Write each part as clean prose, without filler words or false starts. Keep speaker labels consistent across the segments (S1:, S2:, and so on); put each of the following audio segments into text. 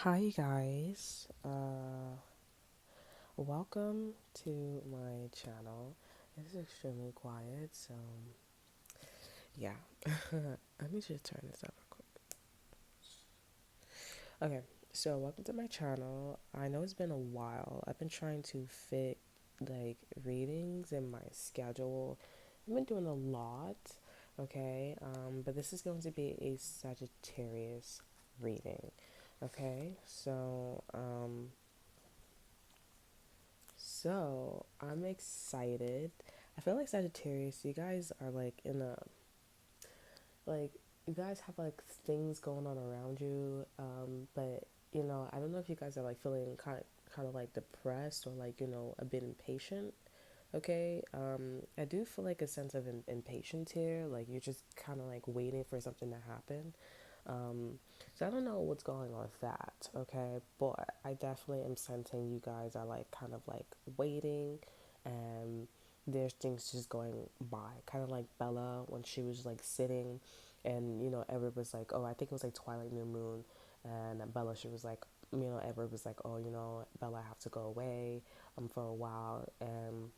S1: Hi guys, welcome to my channel. It's extremely quiet, so yeah. Let me just turn this up real quick. Okay, so welcome to my channel. I know it's been a while. I've been trying to fit like readings in my schedule. I've been doing a lot, okay? But this is going to be a Sagittarius reading. Okay, so I'm excited. I feel like Sagittarius, you guys are like in a like you guys have like things going on around you, but I don't know if you guys are like feeling kind of like depressed or like a bit impatient. Okay, I do feel like a sense of impatience here. Like you're just kind of like waiting for something to happen. So I don't know what's going on with that, okay? But I definitely am sensing you guys are like kind of like waiting and there's things just going by. Kind of like Bella when she was like sitting and Edward was like, oh, I think it was like Twilight New Moon, and Bella, she was like, Edward was like, oh, Bella, I have to go away for a while, and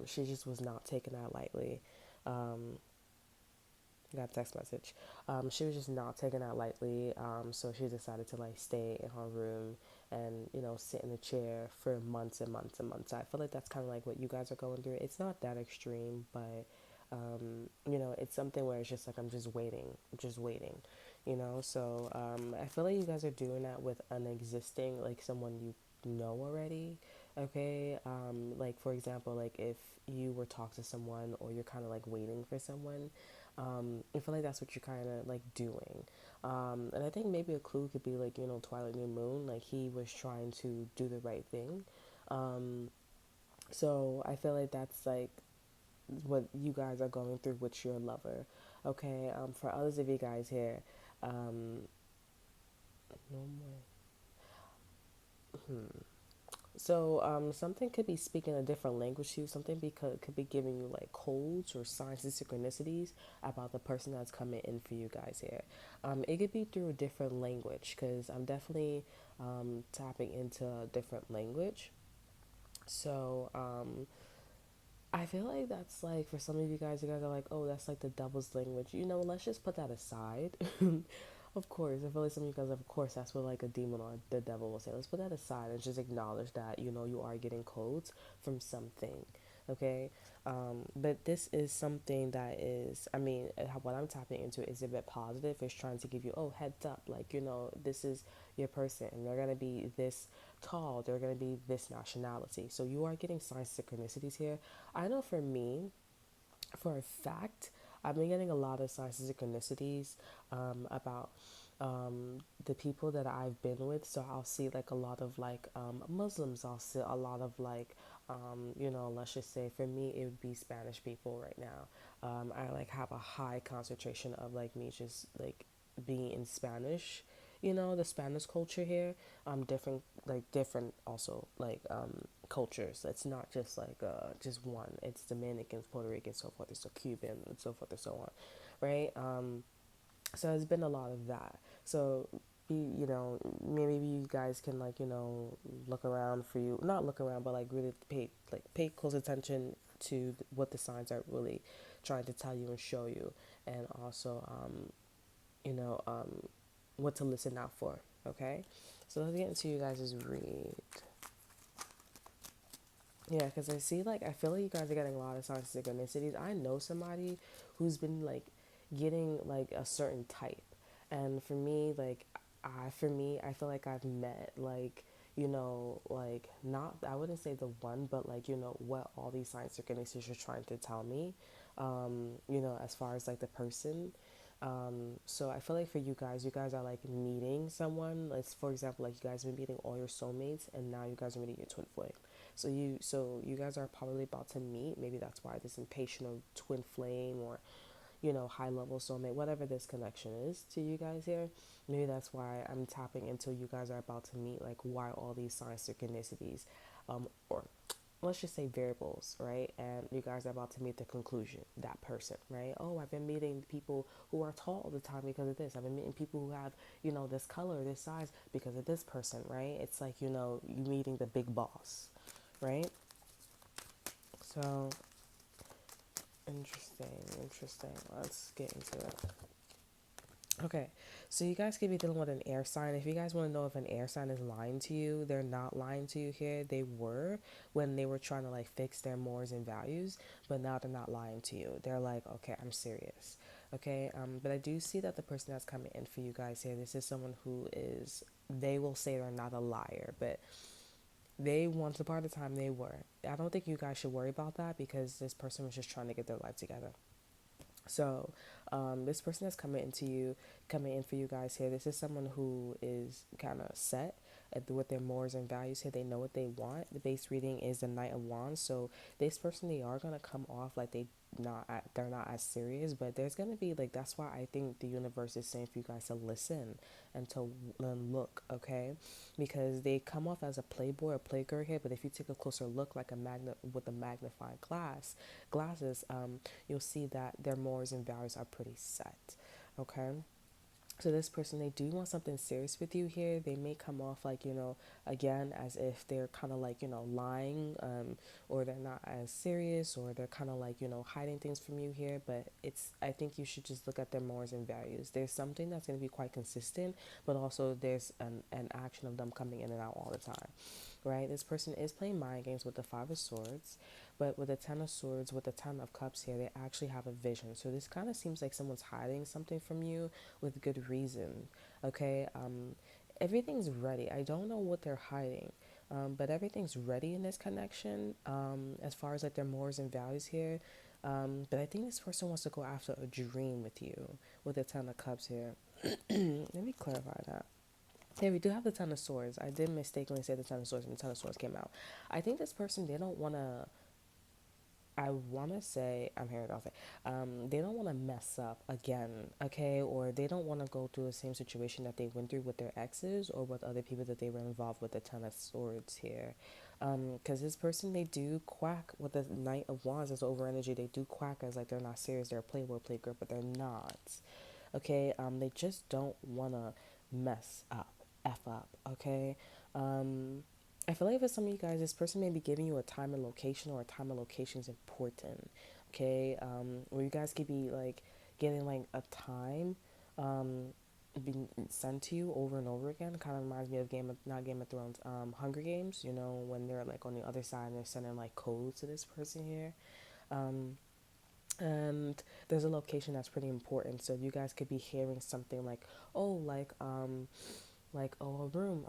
S1: she just was not taking that lightly. Um, got a text message. She was just not taking that lightly. So she decided to like stay in her room and sit in a chair for months and months and months. I feel like that's kind of like what you guys are going through. It's not that extreme, but it's something where it's just like I'm just waiting, just waiting. So I feel like you guys are doing that with an existing like someone you know already. Okay, like for example, like if you were talking to someone or you're kind of like waiting for someone, I feel like that's what you're kind of like doing. And I think maybe a clue could be like, Twilight New Moon, like he was trying to do the right thing. Um, so I feel like that's like what you guys are going through with your lover. Okay, for others of you guys here, um, no more. So something could be speaking a different language to you. Something could be giving you like codes or signs and synchronicities about the person that's coming in for you guys here. It could be through a different language because I'm definitely tapping into a different language. So I feel like that's like for some of you guys are like, oh, that's like the devil's language. Let's just put that aside. Of course, I feel like some of you guys, of course, that's what like a demon or the devil will say. Let's put that aside and just acknowledge that you are getting codes from something, okay? But this is something that is, I mean, what I'm tapping into is a bit positive. It's trying to give you, oh, heads up, like this is your person, and they're gonna be this tall, they're gonna be this nationality. So you are getting signs synchronicities here. I know for me, for a fact, I've been getting a lot of signs and synchronicities about the people that I've been with. So I'll see like a lot of like Muslims. I'll see a lot of like, let's just say for me, it would be Spanish people right now. I like have a high concentration of like me just like being in Spanish, the Spanish culture here, different also like cultures. It's not just like just one. It's Dominicans, Puerto Ricans, so forth, and so Cuban, and so forth and so on, right? So there's been a lot of that. So maybe you guys can like look around for you, not look around, but like really pay close attention to what the signs are really trying to tell you and show you, and also you know um what to listen out for. Okay, so let's get into you guys' read. Yeah, because I feel like you guys are getting a lot of signs of synchronicities. I know somebody who's been like getting like a certain type, and I feel like I've met like like not, I wouldn't say the one, but like what all these signs of synchronicities are trying to tell me. As far as like the person. So I feel like for you guys are like meeting someone. Like for example, like you guys have been meeting all your soulmates, and now you guys are meeting your twin flame. So you guys are probably about to meet. Maybe that's why this impatient or twin flame or high level soulmate, whatever this connection is to you guys here. Maybe that's why I'm tapping into you guys are about to meet. Like why all these signs synchronicities, or let's just say variables, right? And you guys are about to meet the conclusion, that person, right? Oh, I've been meeting people who are tall all the time because of this. I've been meeting people who have, this color, this size because of this person, right? It's like, you meeting the big boss, right? So, interesting. Let's get into it. Okay, so you guys could be dealing with an air sign. If you guys want to know if an air sign is lying to you, they're not lying to you here. They were when they were trying to like fix their mores and values, but now they're not lying to you. They're like, okay, I'm serious. Okay, but I do see that the person that's coming in for you guys here, this is someone who is, they will say they're not a liar, but they once upon a time they were. I don't think you guys should worry about that because this person was just trying to get their life together. So, this person that's coming in for you guys here, this is someone who is kind of set with their mores and values here. They know what they want. The base reading is the Knight of Wands. So, this person, they are gonna come off like they're not as serious, but there's gonna be like, that's why I think the universe is saying for you guys to listen and to look, okay, because they come off as a playboy or playgirl here, but if you take a closer look, like a magnet with a magnifying glasses, you'll see that their mores and values are pretty set, okay. So this person, they do want something serious with you here. They may come off like, again, as if they're kind of like, lying, or they're not as serious, or they're kind of like, hiding things from you here. But I think you should just look at their mores and values. There's something that's going to be quite consistent, but also there's an action of them coming in and out all the time, right? This person is playing mind games with the Five of Swords, but with the Ten of Swords, with the Ten of Cups here, they actually have a vision. So this kind of seems like someone's hiding something from you with good reason, okay? Everything's ready. I don't know what they're hiding, but everything's ready in this connection, as far as like their mores and values here. But I think this person wants to go after a dream with you with the Ten of Cups here. Let me clarify that. Yeah, we do have the Ten of Swords. I did mistakenly say the Ten of Swords, and the Ten of Swords came out. I think this person, they don't want to. I want to say, I'm hearing it all say, they don't want to mess up again, okay? Or they don't want to go through the same situation that they went through with their exes or with other people that they were involved with the Ten of Swords here. Because this person, they do quack with the Knight of Wands as over energy. They do quack as like they're not serious, they're a playboy, playgirl, but they're not, okay? They just don't want to mess up, F up, okay? I feel like for some of you guys, this person may be giving you a time and location, or a time and location is important, okay? Where you guys could be like getting like a time being sent to you over and over again. Kind of reminds me of not Game of Thrones, Hunger Games, when they're like on the other side and they're sending like codes to this person here. Um, and there's a location that's pretty important, so you guys could be hearing something like, oh, like, oh, a room,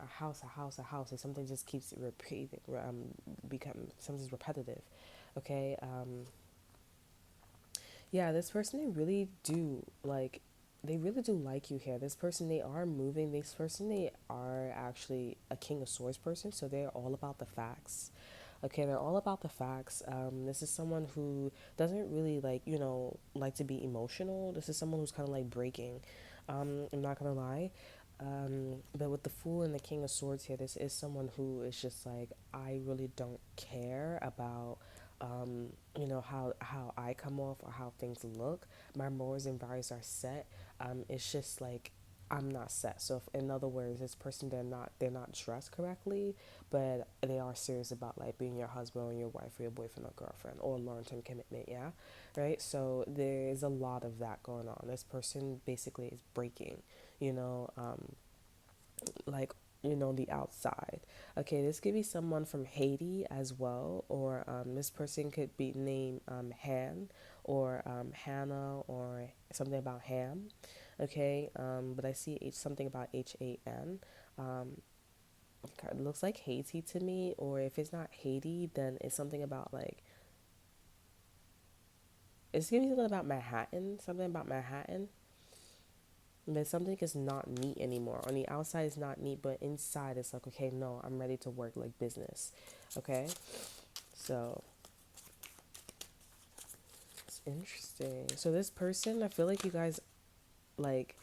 S1: a house, and something just keeps repeating, become something's repetitive, okay. Yeah, this person, they really do like you here. This person, they are moving. This person, they are actually a King of Swords person, so they're all about the facts. Okay, they're all about the facts. This is someone who doesn't really like to be emotional. This is someone who's kind of like breaking. I'm not gonna lie. But with the Fool and the King of Swords here, this is someone who is just like, I really don't care about, how I come off or how things look. My morals and values are set. It's just like, I'm not set. So if, in other words, this person, they're not dressed correctly, but they are serious about like being your husband or your wife or your boyfriend or girlfriend or long-term commitment, yeah, right? So there's a lot of that going on. This person basically is breaking, you know, like, the outside. Okay, this could be someone from Haiti as well, or this person could be named Han, or Hannah, or something about Ham. Okay, but I see something about HAN. It looks like Haiti to me, or if it's not Haiti, then it's something about like, it's gonna be something about Manhattan. But something is not neat anymore. On the outside, it's not neat, but inside, it's like, okay, no, I'm ready to work like business. Okay, so it's interesting. So this person, I feel like you guys like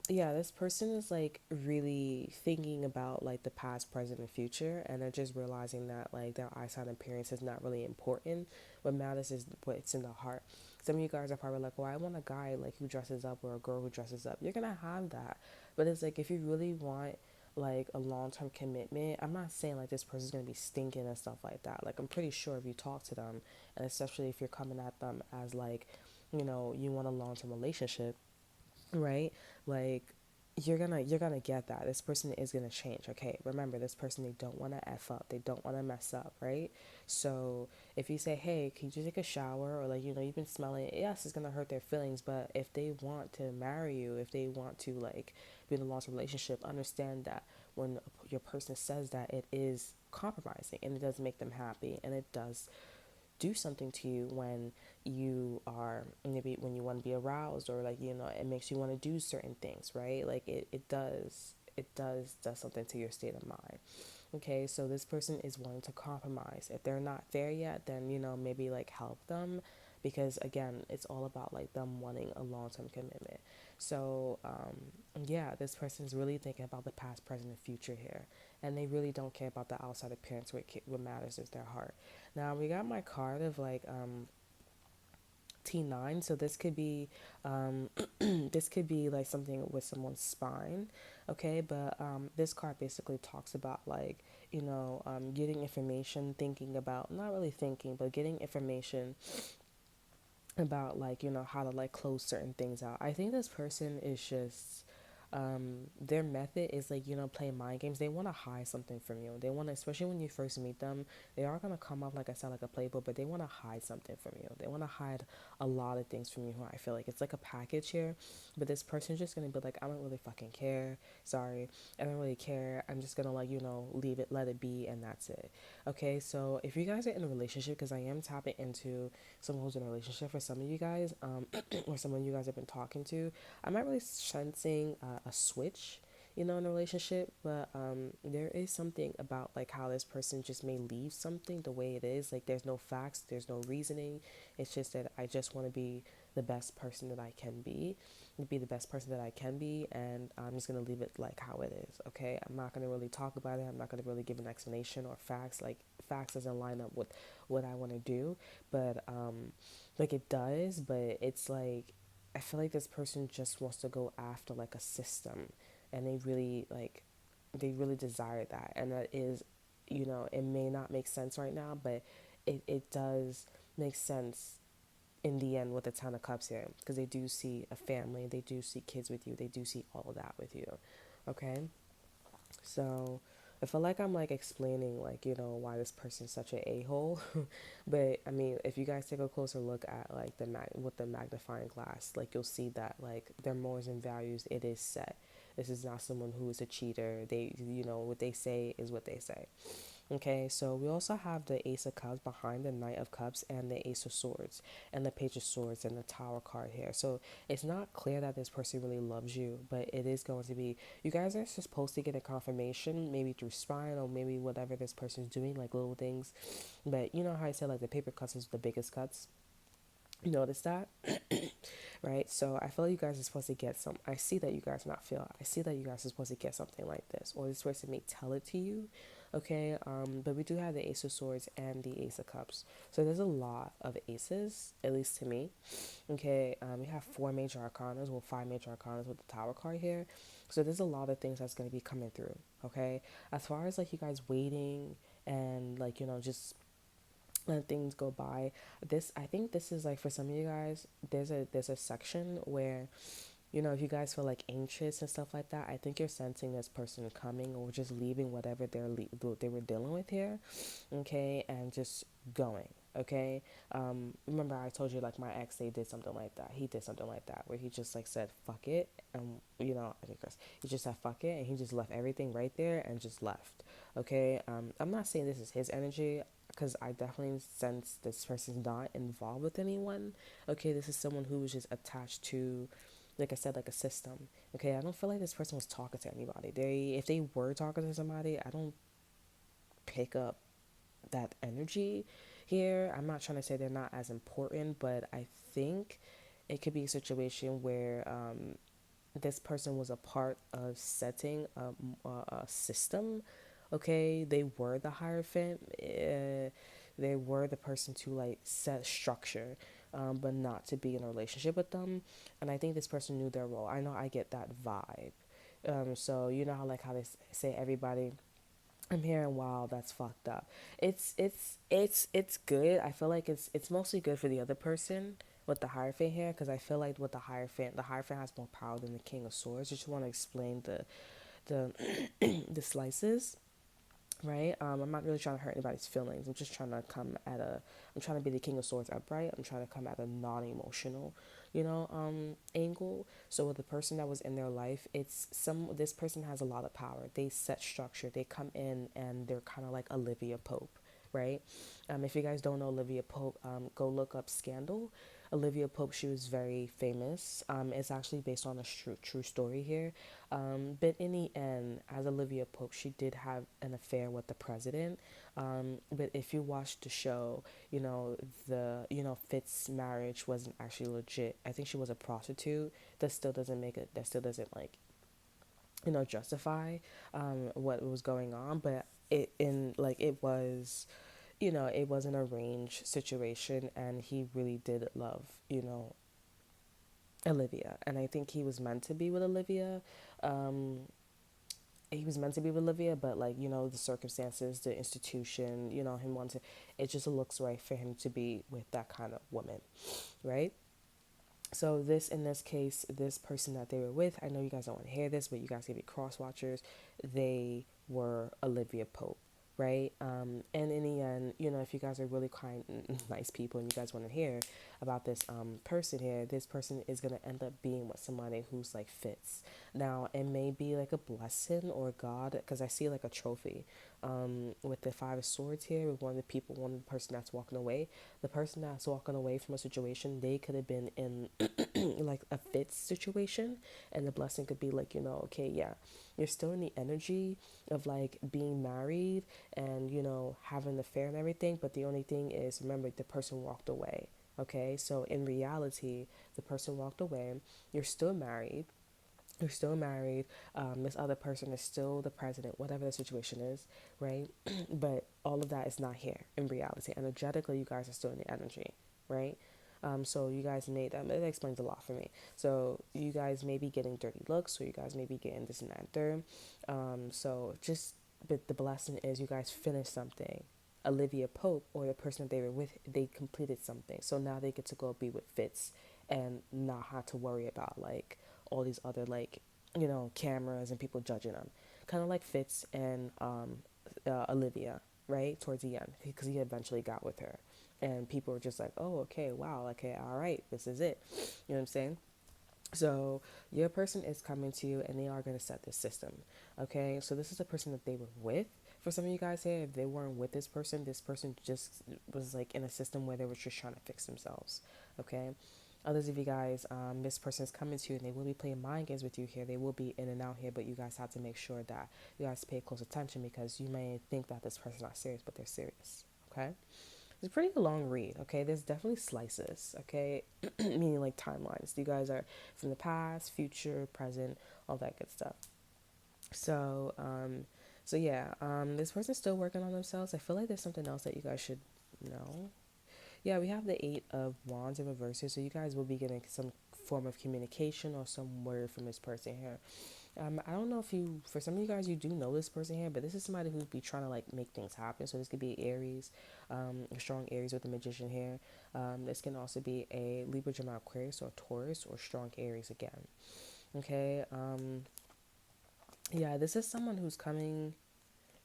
S1: Yeah, this person is like really thinking about like the past, present, and future, and they're just realizing that like their eyesight appearance is not really important. What matters is what's in the heart. Some of you guys are probably like, well, I want a guy like who dresses up or a girl who dresses up. You're gonna have that, but it's like if you really want like a long term commitment, I'm not saying like this person's gonna be stinking and stuff like that. Like I'm pretty sure if you talk to them, and especially if you're coming at them as like, you want a long term relationship, right? Like you're gonna get that this person is gonna change. Okay, remember, this person, they don't want to f up, they don't want to mess up, right? So if you say, hey, can you just take a shower, or like, you've been smelling, yes, it's gonna hurt their feelings, but if they want to marry you, if they want to like be in a long-term relationship, understand that when your person says that, it is compromising and it does make them happy, and it does do something to you when you are maybe when you want to be aroused, or like, it makes you want to do certain things, right? Like it does something to your state of mind. Okay, so this person is wanting to compromise. If they're not there yet, then maybe like help them, because again, it's all about like them wanting a long-term commitment. So yeah, this person is really thinking about the past, present, and future here, and they really don't care about the outside appearance. What matters is their heart. Now we got my card of like T9, so this could be this could be like something with someone's spine, okay? But this card basically talks about like, getting information, thinking about, not really thinking, but getting information about like, how to like close certain things out. I think this person is just their method is like, playing mind games. They want to hide something from you. They want to, especially when you first meet them, they are going to come off, like I said, like a playboy, but they want to hide something from you. They want to hide a lot of things from you. I feel like it's like a package here, but this person's just going to be like, I don't really fucking care, sorry, I don't really care, I'm just going to like, leave it, let it be, and that's it. Okay, so if you guys are in a relationship, because I am tapping into someone who's in a relationship for some of you guys, or someone you guys have been talking to, I'm not really sensing a switch, in a relationship, but there is something about like how this person just may leave something the way it is. Like there's no facts, there's no reasoning. It's just that I just want to be the best person that I can be the best person that I can be, and I'm just gonna leave it like how it is. Okay, I'm not gonna really talk about it. I'm not gonna really give an explanation or facts. Like facts doesn't line up with what I want to do, but like it does, but it's like I feel like this person just wants to go after like a system, and they really desire that, and that is, it may not make sense right now, but it does make sense in the end with the Ten of Cups here, because they do see a family, they do see kids with you, they do see all of that with you. Okay, so I feel like I'm like explaining like, why this person's such an a-hole. But I mean, if you guys take a closer look at like with the magnifying glass, like you'll see that like their morals and values, it is set. This is not someone who is a cheater. They, what they say is what they say. Okay, so we also have the Ace of Cups behind the Knight of Cups, and the Ace of Swords and the Page of Swords and the Tower card here. So it's not clear that this person really loves you, but it is going to be, you guys are supposed to get a confirmation, maybe through spine or maybe whatever this person's doing, like little things. But you know how I said like the paper cuts is the biggest cuts? You notice that? Right? So I feel like you guys are supposed to get some. I see that you guys not feel. I see that you guys are supposed to get something like this, or this person may tell it to you. Okay, but we do have the Ace of Swords and the Ace of Cups. So there's a lot of aces, at least to me. Okay, we have four major arcanas, well, five major arcanas with the Tower card here. So there's a lot of things that's going to be coming through. Okay, as far as like you guys waiting and like, just let things go by, this, I think this is like for some of you guys, there's a section where, if you guys feel like anxious and stuff like that, I think you're sensing this person coming or just leaving whatever they were dealing with here, okay, and just going, okay. Remember I told you like my ex, they did something like that. He did something like that where he just like said fuck it, and I think Chris, he just said fuck it, and he just left everything right there and just left. Okay, I'm not saying this is his energy, because I definitely sense this person's not involved with anyone. Okay, this is someone who was just attached to, like I said, like a system. Okay, I don't feel like this person was talking to anybody. If they were talking to somebody, I don't pick up that energy here. I'm not trying to say they're not as important, but I think it could be a situation where this person was a part of setting a system. Okay, they were the hierophant. They were the person to like set structure, but not to be in a relationship with them. And I think this person knew their role. I know I get that vibe. So you know how like how they say everybody. I'm hearing wow, that's fucked up. It's good. I feel like it's mostly good for the other person with the Hierophant here, because I feel like with the Hierophant has more power than the King of Swords. Just want to explain the the slices, right? I'm not really trying to hurt anybody's feelings. I'm just trying to come at a. I'm trying to be the King of Swords upright. I'm trying to come at a non-emotional, angle. So with the person that was in their life, it's some. This person has a lot of power. They set structure. They come in and they're kind of like Olivia Pope, right? If you guys don't know Olivia Pope, go look up Scandal. Olivia Pope, she was very famous. It's actually based on a true story here. But in the end, as Olivia Pope, she did have an affair with the president. But if you watch the show, Fitz's marriage wasn't actually legit. I think she was a prostitute. That still doesn't make it. That still doesn't like justify what was going on. But it was it was an arranged situation, and he really did love, Olivia. And I think he was meant to be with Olivia. Um, he was meant to be with Olivia, but like, the circumstances, the institution, him wanting it just looks right for him to be with that kind of woman, right? So in this case, this person that they were with, I know you guys don't want to hear this, but you guys can be cross watchers. They were Olivia Pope, right? And in the end, if you guys are really kind and nice people and you guys want to hear about this person here, this person is going to end up being with somebody who's like fits. Now, it may be like a blessing or God, because I see like a trophy with the Five of Swords here, with one of the person that's walking away. The person that's walking away from a situation, they could have been in like a fit situation, and the blessing could be like, okay, yeah, you're still in the energy of like being married and having the affair and everything, but the only thing is, remember, the person walked away. Okay, so in reality, the person walked away. You're still married. You're still married. This other person is still the president, whatever the situation is, right? But all of that is not here in reality. Energetically, you guys are still in the energy, right? So you guys it explains a lot for me. So you guys may be getting dirty looks, or you guys may be getting this and that and third. But the blessing is you guys finished something. Olivia Pope, or the person that they were with, they completed something. So now they get to go be with Fitz and not have to worry about like all these other like cameras and people judging them. Kind of like Fitz and Olivia, right, towards the end, because he eventually got with her, and people were just like, oh, okay, wow, okay, all right, this is it. You know what I'm saying? So your person is coming to you, and they are going to set this system. Okay, so this is the person that they were with. For some of you guys here, if they weren't with this person just was like in a system where they were just trying to fix themselves. Okay. Others of you guys, this person is coming to you, and they will be playing mind games with you here. They will be in and out here, but you guys have to make sure that you guys pay close attention, because you may think that this person's not serious, but they're serious. Okay. It's a pretty long read, okay? There's definitely slices, okay? Meaning like timelines. You guys are from the past, future, present, all that good stuff. So, this person's still working on themselves. I feel like there's something else that you guys should know. Yeah, we have the Eight of Wands in reverse here, so you guys will be getting some form of communication or some word from this person here. I don't know for some of you guys, you do know this person here, but this is somebody who'd be trying to like make things happen. So this could be Aries, a strong Aries with the Magician here. This can also be a Libra, Gemini, Aquarius, or Taurus, or strong Aries again. Okay. Yeah, this is someone who's coming.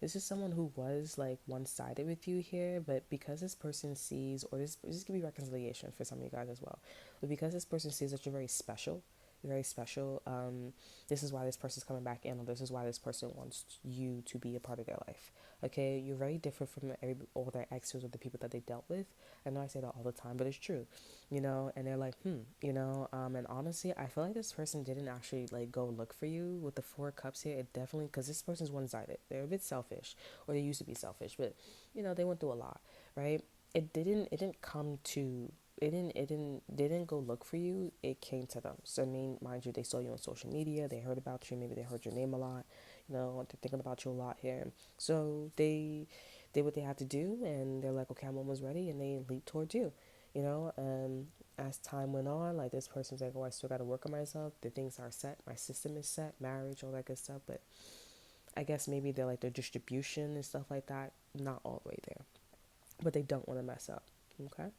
S1: This is someone who was like one-sided with you here, but because this person sees, or this could be reconciliation for some of you guys as well, but because this person sees that you're very special, this is why this person's coming back in, or this is why this person wants you to be a part of their life. Okay, you're very different from all their exes or the people that they dealt with. I know I say that all the time, but it's true, and they're like, and honestly, I feel like this person didn't actually like go look for you with the Four of Cups here. It definitely, because this person's one-sided. They're a bit selfish, or they used to be selfish, but they went through a lot, right? It didn't come to they didn't go look for you. It came to them. So I mean, mind you, they saw you on social media, they heard about you, maybe they heard your name a lot, they're thinking about you a lot here. So they did what they had to do, and they're like, okay, I'm almost ready, and they leaped towards you. As time went on, like this person's like, oh, I still got to work on myself. The things are set, my system is set, marriage, all that good stuff. But I guess maybe they're like their distribution and stuff like that, not all the way there. But they don't want to mess up. Okay.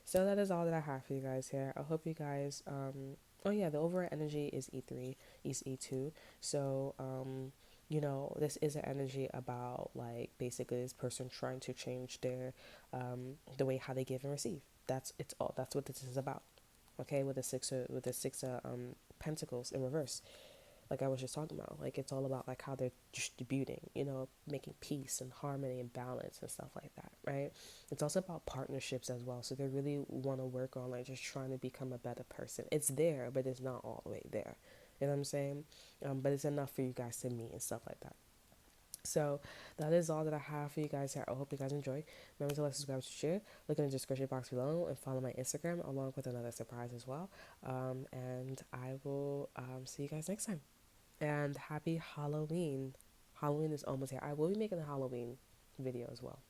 S1: So that is all that I have for you guys here. I hope you guys. Oh yeah, the overall energy is E3, East E2. So this is an energy about like basically this person trying to change their the way how they give and receive. It's all. That's what this is about. Okay, with the six pentacles in reverse, like I was just talking about. Like it's all about like how they're distributing, making peace and harmony and balance and stuff like that, right? It's also about partnerships as well. So they really want to work on like just trying to become a better person. It's there, but it's not all the way there. You know what I'm saying? But it's enough for you guys to meet and stuff like that. So that is all that I have for you guys here. I hope you guys enjoy. Remember to like, subscribe, to share. Look in the description box below and follow my Instagram along with another surprise as well. And I will see you guys next time. And happy Halloween. Halloween is almost here. I will be making a Halloween video as well.